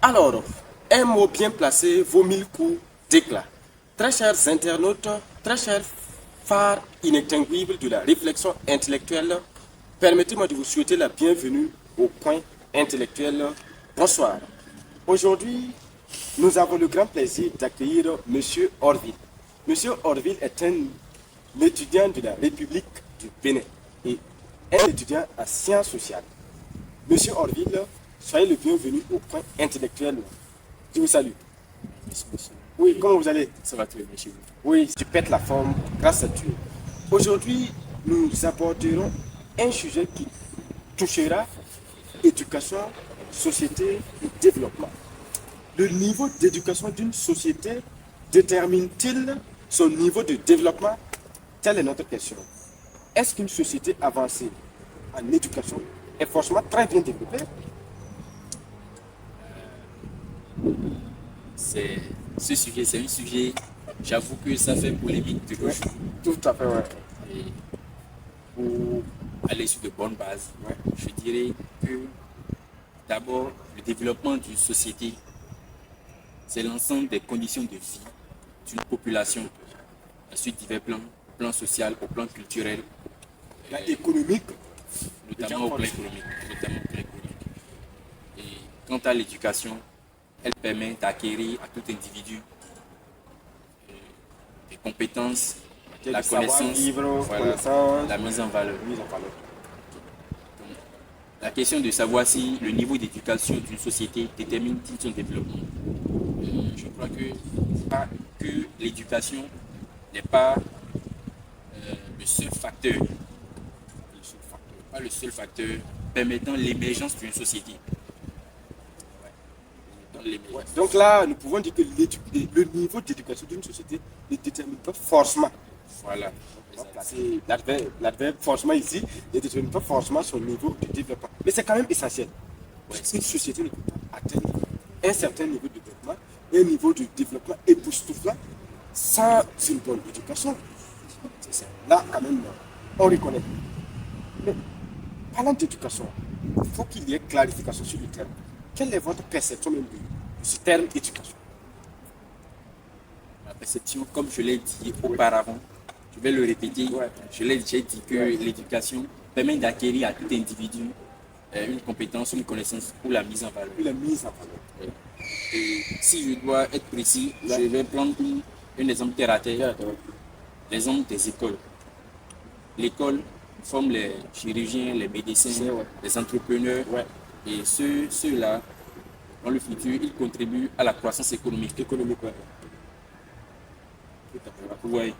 Alors, un mot bien placé vaut 1000 coups d'éclat. Très chers internautes, très chers phares inextinguibles de la réflexion intellectuelle, permettez-moi de vous souhaiter la bienvenue au Point Intellectuel. Bonsoir. Aujourd'hui, nous avons le grand plaisir d'accueillir M. Orville. M. Orville est un étudiant de la République du Bénin et un étudiant en sciences sociales. Monsieur Orville, soyez le bienvenu au Point Intellectuel. Je vous salue. Merci, monsieur. Oui, comment vous allez? Ça va très bien chez vous. Oui, tu pètes la forme grâce à Dieu. Aujourd'hui, nous aborderons un sujet qui touchera éducation, société et développement. Le niveau d'éducation d'une société détermine-t-il son niveau de développement? Telle est notre question. Est-ce qu'une société avancée en éducation est forcément très bien développée? Ce sujet, c'est un sujet, j'avoue que ça fait polémique de nos jours. Tout à fait, ouais. Et pour aller sur de bonnes bases, je dirais que d'abord, le développement d'une société, c'est l'ensemble des conditions de vie d'une population, sur divers plans, au plan social, au plan culturel, Économique, notamment au plan économique. Et quant à l'éducation, elle permet d'acquérir à tout individu des compétences, la connaissance, la mise en valeur. Donc, la question de savoir si le niveau d'éducation d'une société détermine son développement. Je crois que l'éducation n'est pas le seul facteur, pas le seul facteur permettant l'émergence d'une société. Donc là, nous pouvons dire que le niveau d'éducation d'une société ne détermine pas forcément. Voilà. C'est l'adverbe forcément ici ne détermine pas forcément son niveau de développement. Mais c'est quand même essentiel. Une société ne peut pas atteindre un certain niveau de développement, un niveau de développement époustouflant sans une bonne éducation. C'est ça. Là, quand même, on reconnaît. Mais parlant d'éducation, il faut qu'il y ait clarification sur le terme. Quelle est votre perception même de ce terme éducation? Ma perception, comme je l'ai dit auparavant, je vais le répéter, j'ai dit que l'éducation permet d'acquérir à tout individu une compétence, une connaissance ou la mise en valeur. Et si je dois être précis, je vais prendre un exemple terre à terre, l'exemple des écoles. L'école forme les chirurgiens, les médecins, les entrepreneurs, et ceux-là, dans le futur, ils contribuent à la croissance économique. Vous voyez?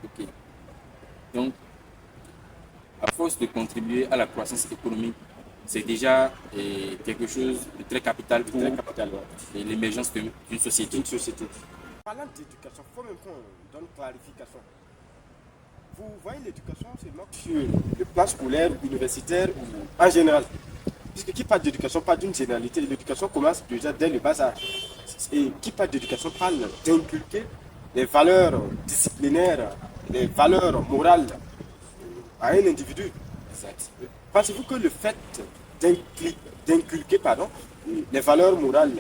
Ok. Donc, à force de contribuer à la croissance économique, c'est déjà quelque chose de très capital pour l'émergence d'une société. Parlant d'éducation, il faut même qu'on donne clarification. Vous voyez l'éducation seulement sur le plan scolaire, universitaire ou en général. Puisque qui parle d'éducation parle d'une généralité. L'éducation commence déjà dès le bas âge. Et qui parle d'éducation parle d'inculquer les valeurs disciplinaires, les valeurs morales à un individu. Exact. Pensez-vous que le fait d'inculquer les valeurs morales,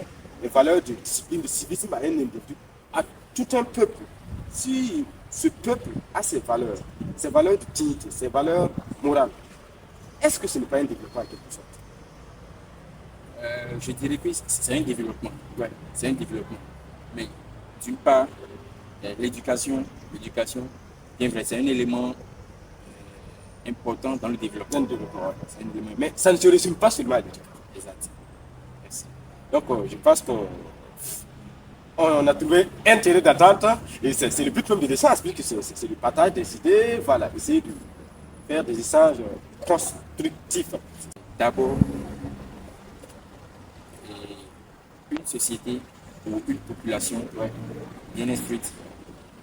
les valeurs de discipline, de civisme à un individu, à tout un peuple, si ce peuple a ses valeurs de dignité, ses valeurs morales, est-ce que ce n'est pas un développement en quelque sorte? Je dirais que c'est un développement. C'est un développement. Mais d'une part, l'éducation, bien vrai, c'est un élément important dans le développement. Mais ça ne se résume pas seulement à l'éducation. Exact. Merci. Donc, je pense qu'on a trouvé un terrain d'attente et c'est le but même de l'échange, puisque c'est le partage des idées, voilà, essayer de faire des échanges constructifs. D'abord, une société ou une population bien instruite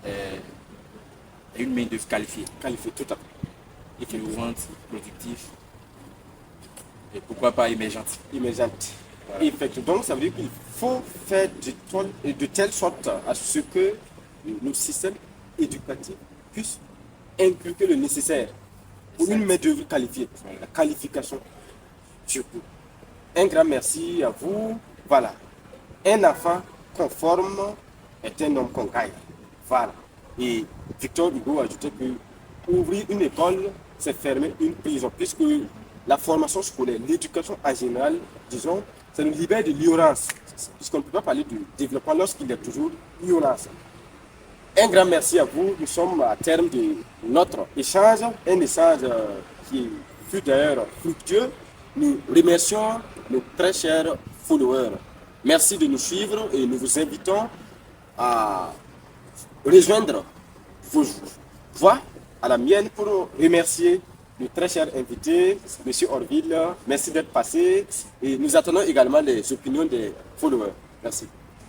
et une main-d'œuvre qualifiée. Tout à fait. Innovante, productive et pourquoi pas émergente. Voilà. Effectivement, donc ça veut dire qu'il faut faire de telle sorte à ce que nos systèmes éducatifs puissent inculquer le nécessaire pour une main-d'œuvre qualifiée, la qualification. Un grand merci à vous Voilà. Un enfant conforme est un homme qu'on gagne. Voilà. Et Victor Hugo ajoutait que ouvrir une école, c'est fermer une prison, puisque la formation scolaire, l'éducation en général, disons, ça nous libère de l'ignorance, puisqu'on ne peut pas parler de développement lorsqu'il y a toujours l'ignorance. Un grand merci à vous. Nous sommes à terme de notre échange, un échange qui fut d'ailleurs fructueux. Nous remercions nos très chers followers. Merci de nous suivre et nous vous invitons à rejoindre vos voix à la mienne pour remercier le très cher invité, M. Orville. Merci d'être passé et nous attendons également les opinions des followers. Merci.